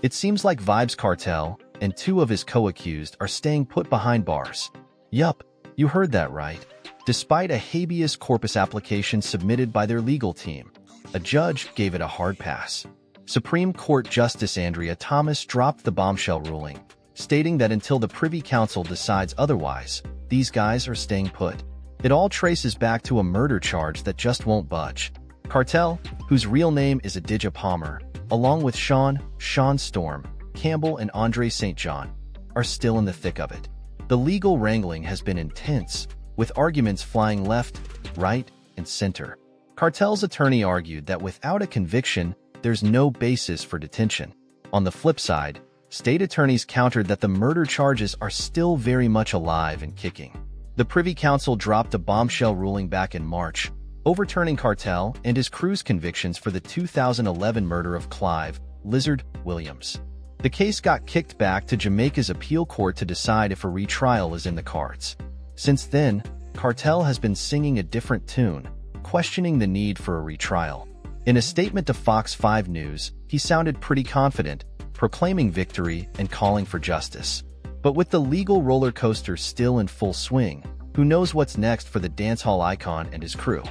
It seems like Vybz Kartel and two of his co-accused are staying put behind bars. Yup, you heard that right. Despite a habeas corpus application submitted by their legal team, a judge gave it a hard pass. Supreme Court Justice Andrea Thomas dropped the bombshell ruling, stating that until the Privy Council decides otherwise, these guys are staying put. It all traces back to a murder charge that just won't budge. Kartel, whose real name is Adidja Palmer, along with Sean Storm, Campbell and Andre St. John, are still in the thick of it. The legal wrangling has been intense, with arguments flying left, right, and center. Kartel's attorney argued that without a conviction, there's no basis for detention. On the flip side, state attorneys countered that the murder charges are still very much alive and kicking. The Privy Council dropped a bombshell ruling back in March, overturning Kartel and his crew's convictions for the 2011 murder of Clive "Lizard" Williams. The case got kicked back to Jamaica's appeal court to decide if a retrial is in the cards. Since then, Kartel has been singing a different tune, questioning the need for a retrial. In a statement to Fox 5 News, he sounded pretty confident, proclaiming victory and calling for justice. But with the legal roller coaster still in full swing, who knows what's next for the dancehall icon and his crew?